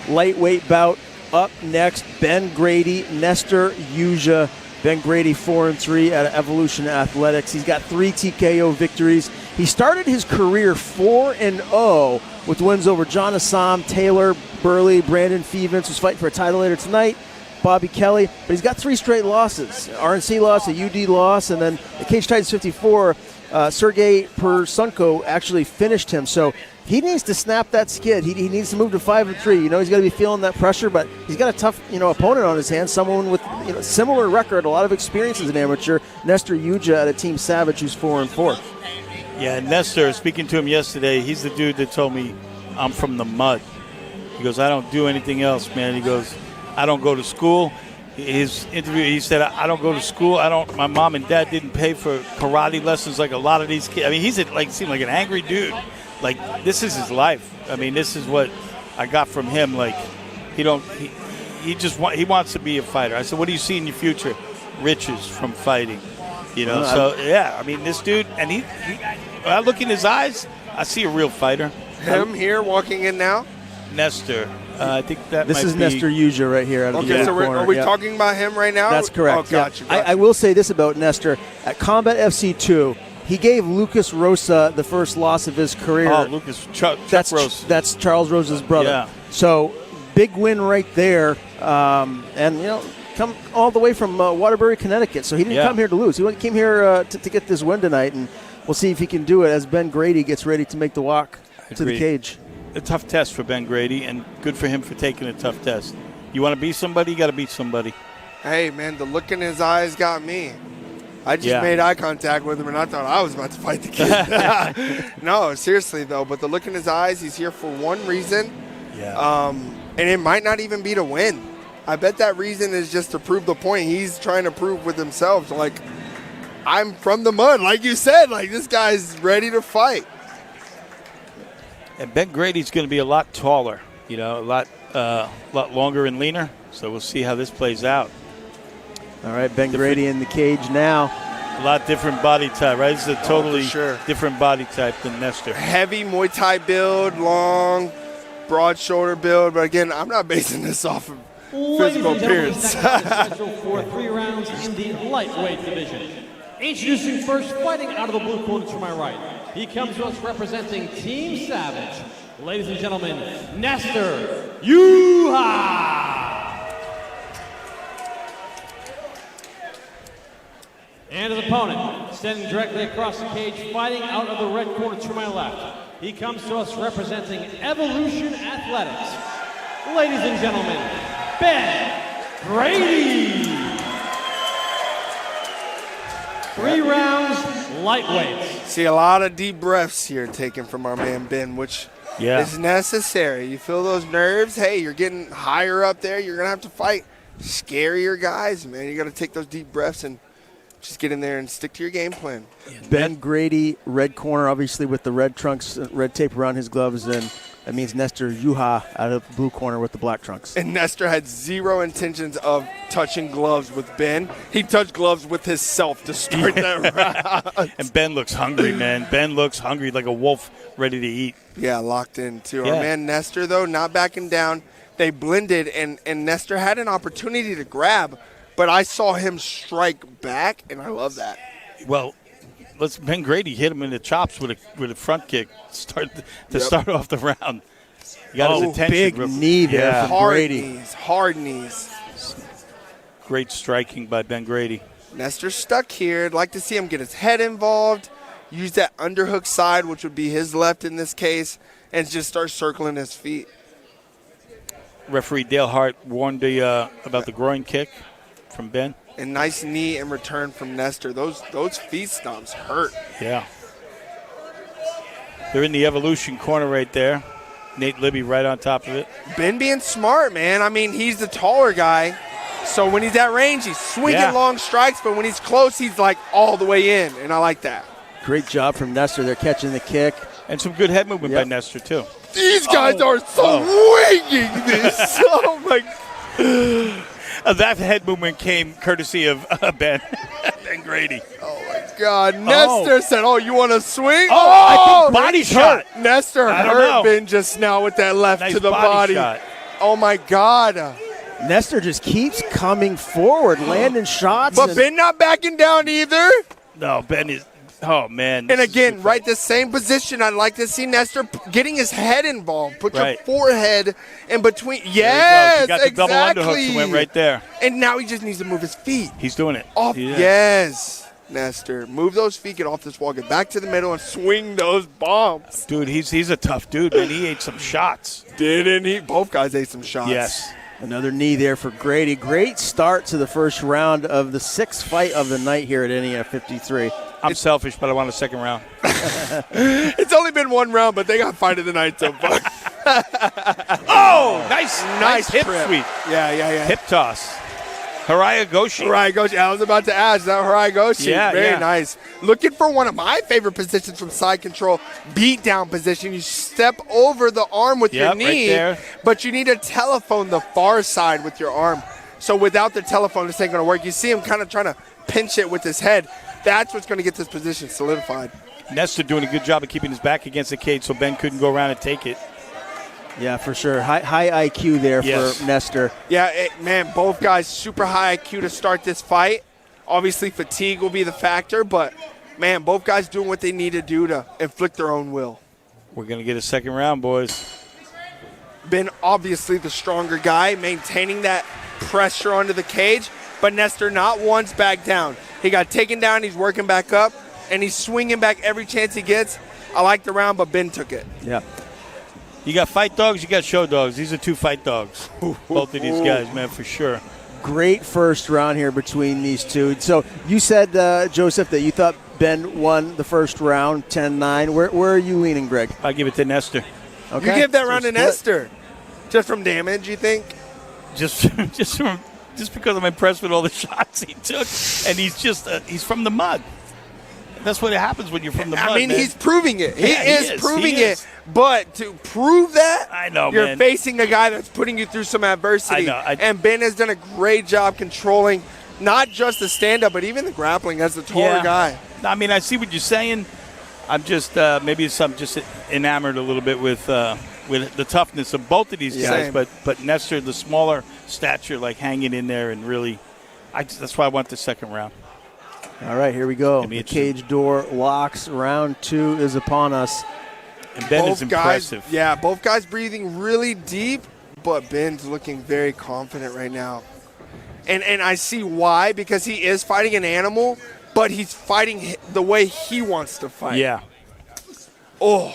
lightweight bout. Up next, Ben Grady, Nestor, Yuja. Ben Grady 4-3 out of Evolution Athletics. He's got 3 TKO victories. He started his career 4-0 with wins over John Assam, Taylor, Burley, Brandon Fevens, who's fighting for a title later tonight, Bobby Kelly. But he's got 3 straight losses. RNC loss, a UD loss, and then the Cage Titans 54, Sergey Persunko actually finished him. So he needs to snap that skid. He needs to move to 5-3. You know, he's got to be feeling that pressure, but he's got a tough, opponent on his hands. Someone with, similar record, a lot of experience as an amateur. Nestor Yuja out of Team Savage, who's 4-4. Yeah, Nestor, speaking to him yesterday, he's the dude that told me I'm from the mud. He goes, I don't do anything else, man. He goes, I don't go to school. His interview, he said, I don't go to school. My mom and dad didn't pay for karate lessons like a lot of these kids. I mean, seemed like an angry dude. Like, this is his life. I mean, this is what I got from him. Like, he wants to be a fighter. I said, what do you see in your future? Riches from fighting. I mean, this dude, and when I look in his eyes, I see a real fighter. Him here walking in now? Nestor. I think that this is Nestor Yuja right here. Out of okay, the so corner. are we talking about him right now? That's correct. Oh, gotcha. I will say this about Nestor. At Combat FC 2, he gave Lucas Rosa the first loss of his career. Oh, Lucas Chuck Rosa. That's Charles Rosa's brother. Yeah. So, big win right there. Come all the way from Waterbury, Connecticut. So he didn't come here to lose. He came here to get this win tonight, and we'll see if he can do it as Ben Grady gets ready to make the walk to the cage. A tough test for Ben Grady, and good for him for taking a tough test. You want to beat somebody, you got to beat somebody. Hey, man, the look in his eyes got me. I just made eye contact with him, and I thought I was about to fight the kid. No, seriously, though. But the look in his eyes, he's here for one reason. Yeah. And it might not even be to win. I bet that reason is just to prove the point he's trying to prove with himself. Like, I'm from the mud, like you said. Like, this guy's ready to fight. And Ben Grady's going to be a lot taller, a lot longer and leaner. So we'll see how this plays out. All right, Ben Grady in the cage now. A lot different body type, right? This is a totally different body type than Nestor. Heavy Muay Thai build, long, broad shoulder build. But again, I'm not basing this off of physical appearance. Scheduled for 3 rounds in the lightweight division. Introducing first, fighting out of the blue corner to my right. He comes to us representing Team Savage. Ladies and gentlemen, Nestor Yuja. And his opponent, standing directly across the cage, fighting out of the red corner to my left. He comes to us representing Evolution Athletics. Ladies and gentlemen, Ben Grady. 3 rounds, lightweights. See a lot of deep breaths here taken from our man Ben, which is necessary. You feel those nerves? Hey, you're getting higher up there. You're going to have to fight scarier guys, man. You got to take those deep breaths and just get in there and stick to your game plan. Ben Grady, red corner, obviously with the red trunks, red tape around his gloves, and that means Nestor Yuja out of the blue corner with the black trunks. And Nestor had zero intentions of touching gloves with Ben. He touched gloves with himself to start that round. And Ben looks hungry, man. Ben looks hungry like a wolf ready to eat. Yeah, locked in too. Our man Nestor, though, not backing down. They blended, and Nestor had an opportunity to grab, but I saw him strike back, and I love that. Well, Ben Grady hit him in the chops with a front kick to start off the round. He got his attention. Big knee there from Grady. Hard knees. Great striking by Ben Grady. Nestor's stuck here. I'd like to see him get his head involved, use that underhook side, which would be his left in this case, and just start circling his feet. Referee Dale Hart warned about the groin kick from Ben. And nice knee in return from Nestor. Those feet stomps hurt. Yeah. They're in the Evolution corner right there. Nate Libby right on top of it. Ben being smart, man. I mean, he's the taller guy. So when he's at range, he's swinging long strikes. But when he's close, he's like all the way in. And I like that. Great job from Nestor. They're catching the kick. And some good head movement by Nestor, too. These guys are swinging this. Oh, my. That head movement came courtesy of Ben Grady. Oh, my God. Nestor said, you want to swing? I think body shot. Nestor hurt Ben just now with that left nice to the body. Shot. Oh, my God. Nestor just keeps coming forward, landing shots. But Ben not backing down either. No, Ben is. Oh, man. And again, right, the same position. I'd like to see Nestor getting his head involved. Put your forehead in between. Yes, you got the double underhooks went right there. And now he just needs to move his feet. He's doing it. Off. Yes, Nestor. Move those feet, get off this wall, get back to the middle, and swing those bombs. Dude, he's a tough dude, man. He ate some shots. Didn't he? Both guys ate some shots. Yes. Another knee there for Grady. Great start to the first round of the 6th fight of the night here at NEF 53. I'm selfish, but I want a second round. It's only been one round, but they got fight of the night so far. Oh, nice hip trip. sweep. Yeah. Hip toss. Haraya Goshi. I was about to ask. That Haraya Yeah, very nice. Looking for one of my favorite positions from side control, beat down position. You step over the arm with your knee, right there. but you need to telephone the far side with your arm. So without the telephone, this ain't going to work. You see him kind of trying to pinch it with his head. That's what's going to get this position solidified. Nestor doing a good job of keeping his back against the cage so Ben couldn't go around and take it. Yeah, for sure. High IQ there for Nestor. Yeah, man, both guys super high IQ to start this fight. Obviously, fatigue will be the factor, but, man, both guys doing what they need to do to inflict their own will. We're going to get a second round, boys. Ben, obviously the stronger guy, maintaining that pressure onto the cage, but Nestor not once back down. He got taken down, he's working back up, and he's swinging back every chance he gets. I like the round, but Ben took it. Yeah. You got fight dogs, you got show dogs. These are two fight dogs. Both of these guys, man, for sure. Great first round here between these two. So you said, Joseph, that you thought Ben won the first round, 10-9. Where are you leaning, Greg? I give it to Nestor. Okay. You give that round to Nestor. Just from damage, you think? Just because I'm impressed with all the shots he took, and he's from the mud. That's what happens when you're from the mud. I mean, man. he's proving it. He is proving it. But to prove that, I know, you're man. facing a guy that's putting you through some adversity. I know. And Ben has done a great job controlling not just the stand-up, but even the grappling as the taller guy. I mean, I see what you're saying. I'm just maybe I'm just enamored a little bit with the toughness of both of these guys. Same. But Nestor, the smaller stature, like hanging in there and really, that's why I want the second round. All right, here we go. The cage door locks. Round 2 is upon us. And Ben is impressive. Yeah, both guys breathing really deep, but Ben's looking very confident right now. And I see why, because he is fighting an animal, but he's fighting the way he wants to fight. Yeah. Oh,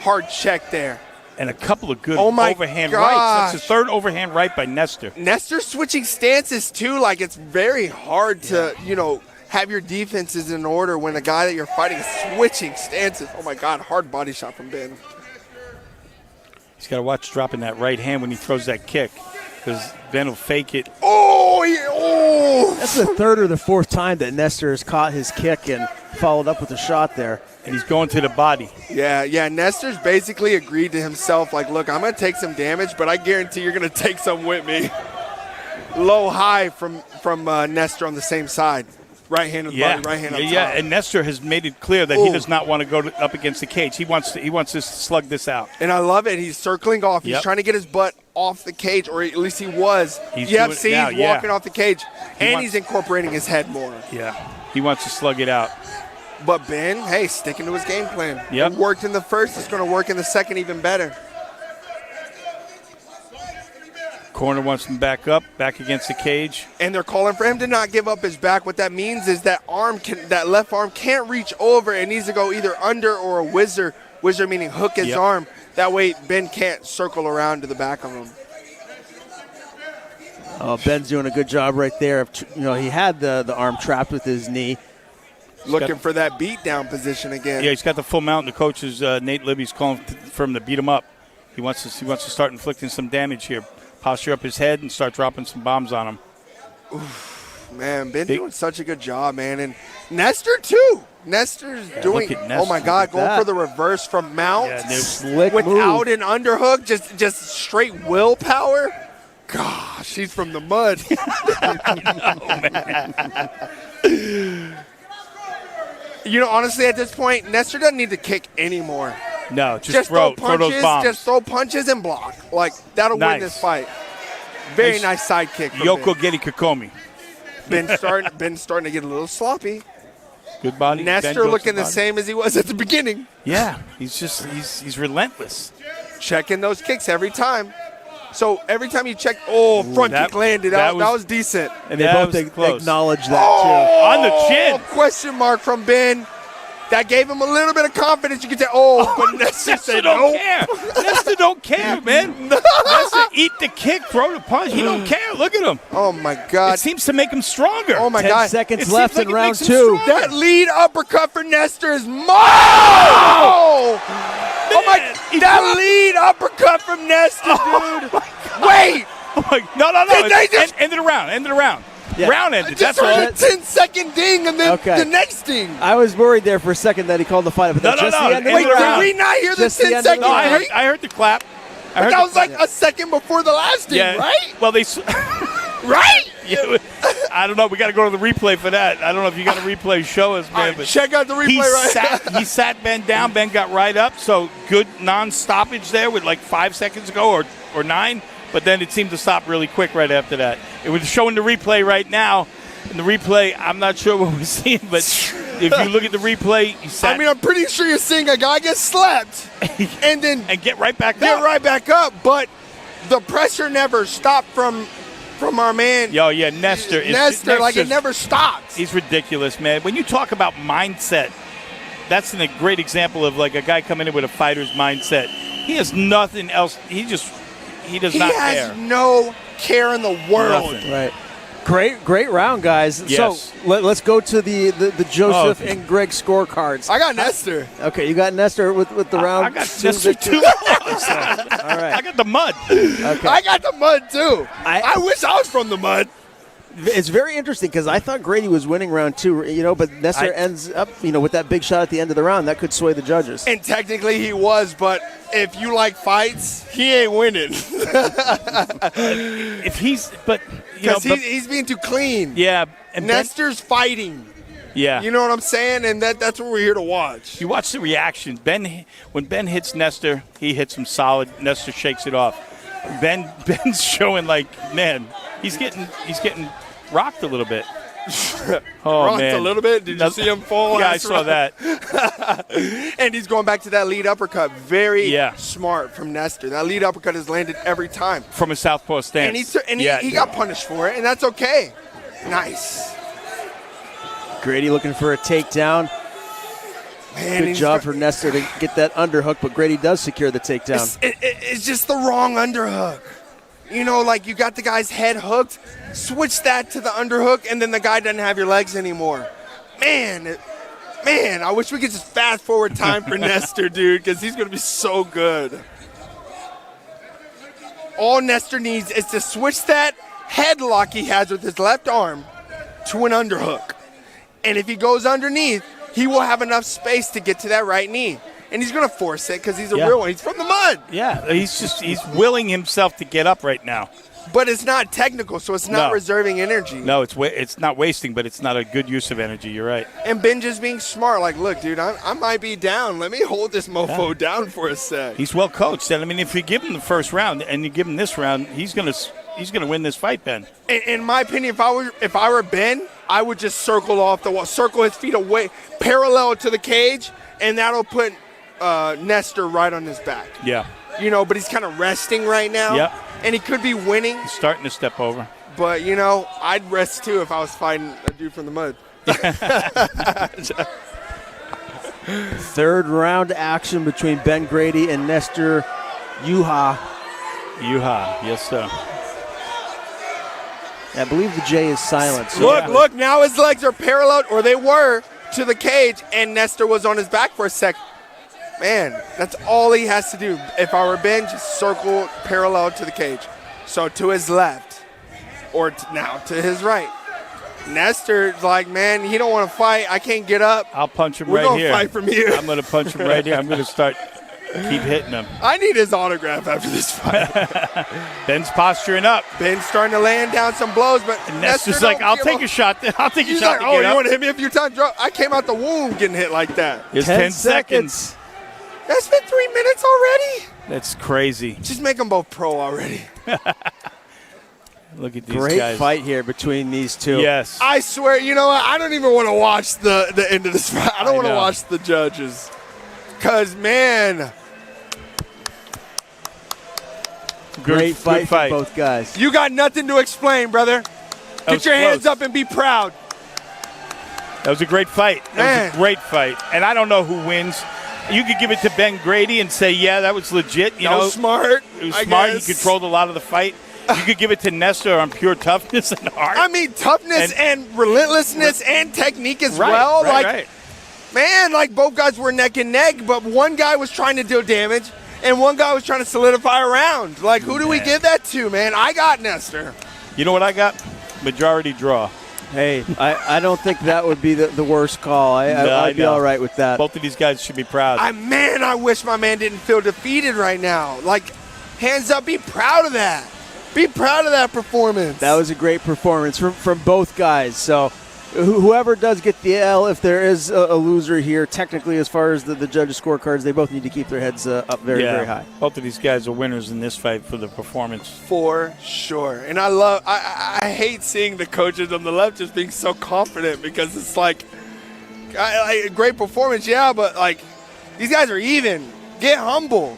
hard check there. And a couple of good overhand rights. That's his third overhand right by Nestor. Nestor switching stances, too. Like, it's very hard to, have your defenses in order when the guy that you're fighting is switching stances. Oh, my God, hard body shot from Ben. He's got to watch dropping that right hand when he throws that kick, because Ben will fake it. Oh! That's the third or the fourth time that Nestor has caught his kick and followed up with a shot there. And he's going to the body. Yeah. Nestor's basically agreed to himself, like, look, I'm going to take some damage, but I guarantee you're going to take some with me. Low high from Nestor on the same side. Right hand on the body, right hand on top. Yeah, and Nestor has made it clear that he does not want to go up against the cage. He wants to slug this out. And I love it. He's circling off. He's trying to get his butt off the cage, or at least he was. He's walking off the cage, and he's incorporating his head more. Yeah, he wants to slug it out. But Ben, hey, sticking to his game plan. Yep. It worked in the first. It's going to work in the second even better. Corner wants him back up, back against the cage. And they're calling for him to not give up his back. What that means is that left arm can't reach over. It needs to go either under or a whizzer. Whizzer meaning hook his arm. That way Ben can't circle around to the back of him. Oh, Ben's doing a good job right there. He had the arm trapped with his knee. Looking for that beatdown position again. Yeah, he's got the full mount. The coach is Nate Libby's calling for him to beat him up. He wants to start inflicting some damage here. Posture up his head and start dropping some bombs on him. Oof, man, Ben doing such a good job, man. And Nestor, too. Nestor's doing, Nestor. Oh, my God, going for the reverse from mount. Slick without move. an underhook, just straight willpower. Gosh, he's from the mud. Honestly, at this point, Nestor doesn't need to kick anymore. No, just throw those bombs. Just throw punches and block. Like, that'll win this fight. Very nice sidekick from Yoko Getty Kokomi. Ben's starting to get a little sloppy. Good body. Nestor looking the same as he was at the beginning. Yeah, he's relentless. Checking those kicks every time. So every time you check, front kick landed. That was decent. And they both acknowledge that, too. On the chin. Question mark from Ben. That gave him a little bit of confidence. You could say, but Nestor said don't care. Nestor don't care, man. Nestor eat the kick, throw the punch. He don't care. Look at him. Oh, my God. It seems to make him stronger. Oh, my God. 10 seconds left in round 2. That lead uppercut for Nestor is that lead uppercut from Nestor, dude. Wait. No. End of the round. Yeah. Round ended. That's all. A 10-second ding and then the next ding. I was worried there for a second that he called the fight. But no. Wait, did we not hear the 10-second? No, I heard the clap. That was like a second before the last ding, right? Well, they. Right? Yeah, I don't know. We got to go to the replay for that. I don't know if you got a replay. Show us, man. But check out the replay. He sat Ben down. Ben got right up. So good non-stoppage there with like 5 seconds ago or 9. But then it seemed to stop really quick right after that. It was showing the replay right now. In the replay, I'm not sure what we're seeing, but if you look at the replay, I'm pretty sure you're seeing a guy get slapped and get right back up. Get right back up, but the pressure never stopped from our man. Nestor. Like it never stops. He's ridiculous, man. When you talk about mindset, that's a great example of like a guy coming in with a fighter's mindset. He has nothing else. He does not care. He has no care in the world. Nothing. Right. Great round, guys. Yes. So let's go to the Joseph and Greg scorecards. I got Nestor. Okay, you got Nestor with the round. I got Nestor too. All right. I got the mud. Okay. I got the mud too. I wish I was from the mud. It's very interesting because I thought Grady was winning round 2, but Nestor ends up, with that big shot at the end of the round. That could sway the judges. And technically he was, but if you like fights, he ain't winning. Because he's being too clean. Yeah. And Nestor's fighting. Yeah. You know what I'm saying? And that's what we're here to watch. You watch the reaction. When Ben hits Nestor, he hits him solid. Nestor shakes it off. Ben's showing man, he's getting rocked a little bit. Rocked a little bit? Did you see him fall? Yeah, I saw that. And he's going back to that lead uppercut. Very smart from Nestor. That lead uppercut has landed every time. From a southpaw stance. And he got punished for it, and that's okay. Nice. Grady looking for a takedown. Man, good job for Nestor to get that underhook, but Grady does secure the takedown. It's just the wrong underhook. You got the guy's head hooked, switch that to the underhook, and then the guy doesn't have your legs anymore. Man, I wish we could just fast forward time for Nestor, dude, because he's going to be so good. All Nestor needs is to switch that headlock he has with his left arm to an underhook. And if he goes underneath, he will have enough space to get to that right knee. And he's going to force it because he's a real one. He's from the mud. Yeah, he's willing himself to get up right now. But it's not technical, so it's not reserving energy. No, it's not wasting, but it's not a good use of energy. You're right. And Ben just being smart. Like, look, dude, I might be down. Let me hold this mofo down for a sec. He's well coached. And, if you give him the first round and you give him this round, he's gonna win this fight, Ben. In my opinion, if I were Ben, I would just circle off the wall, circle his feet away, parallel to the cage, and that'll put Nestor right on his back. Yeah. But he's kind of resting right now. Yeah. And he could be winning. He's starting to step over. But, I'd rest too if I was fighting a dude from the mud. Third round action between Ben Grady and Nestor Yuja. Yes, sir. I believe the J is silent. So look, now his legs are parallel, or they were, to the cage, and Nestor was on his back for a sec. Man, that's all he has to do. If I were Ben, just circle parallel to the cage. So to his left, or now to his right. Nestor's like, man, he don't want to fight. I can't get up. I'll punch him right here. We're going to fight from here. I'm going to punch him right here. I'm going to keep hitting him. I need his autograph after this fight. Ben's posturing up. Ben's starting to land down some blows, but Nestor's like, I'll take a shot. I'll take a shot. He's like, you want to hit me a few times? I came out the womb getting hit like that. It's 10 seconds. That's been 3 minutes already? That's crazy. Just make them both pro already. Look at these Great guys. fight here between these two. Yes. I swear, you know what? I don't even want to watch the end of this fight. I don't want to watch the judges. Because, man. Great fight for both guys. You got nothing to explain, brother. Get your hands up and be proud. That was a great fight. That was a great fight. And I don't know who wins. You could give it to Ben Grady and say, yeah, that was legit. You know, smart. It was smart. He controlled a lot of the fight. You could give it to Nestor on pure toughness and heart. I mean, toughness and relentlessness and technique as well. Right. Man, like both guys were neck and neck, but one guy was trying to deal damage and one guy was trying to solidify a round. Like, who do we give that to, man? I got Nestor. You know what I got? Majority draw. Hey, I don't think that would be the worst call. I'd be all right with that. Both of these guys should be proud. I wish my man didn't feel defeated right now. Like, hands up, be proud of that. Be proud of that performance. That was a great performance from both guys. So whoever does get the L, if there is a loser here, technically as far as the judges' scorecards, they both need to keep their heads up very high. Both of these guys are winners in this fight for the performance. For sure. And I hate seeing the coaches on the left just being so confident because it's like, great performance, yeah, but like these guys are even. Get humble.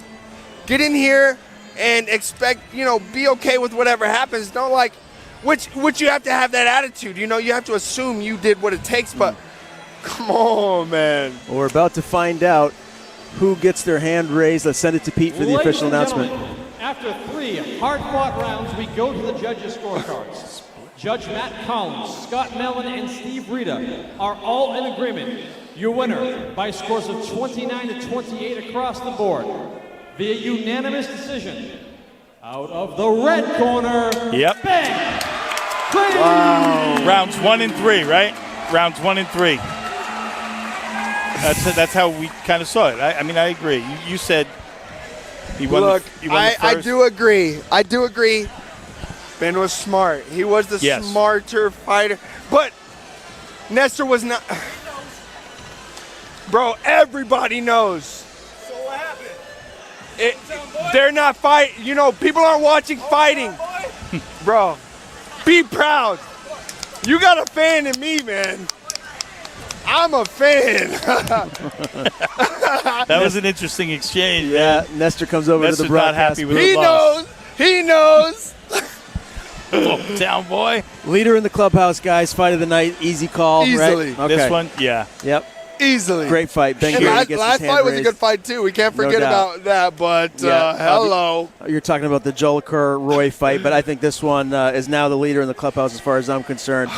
Get in here and expect, be okay with whatever happens. Don't which you have to have that attitude. You have to assume you did what it takes, but come on, man. Well, we're about to find out who gets their hand raised. Let's send it to Pete for the official announcement. After 3 hard-fought rounds, we go to the judges' scorecards. Judge Matt Collins, Scott Mellon, and Steve Rita are all in agreement. Your winner by scores of 29-28 across the board via unanimous decision. Out of the red corner, Ben Grady. Wow. Rounds 1 and 3, right? Rounds 1 and 3. That's how we kind of saw it. I mean, I agree. You said he won. Look, the first. I do agree. Ben was smart. He was the smarter fighter. But Nestor was not. Bro, everybody knows. So what happened? They're not fighting. People aren't watching fighting. Bro, be proud. You got a fan in me, man. I'm a fan. That was an interesting exchange. Yeah, Nestor comes over to the broadcast. Not happy with the loss. He knows. Down boy. Leader in the clubhouse, guys. Fight of the night. Easy call. Easily. Right? Okay. This one, yeah. Yep. Easily. Great fight. Ben And Grady gets last his hand fight was raised. a good fight, too. We can't forget about that, but hello. You're talking about the Joel Kerr-Roy fight, but I think this one is now the leader in the clubhouse as far as I'm concerned.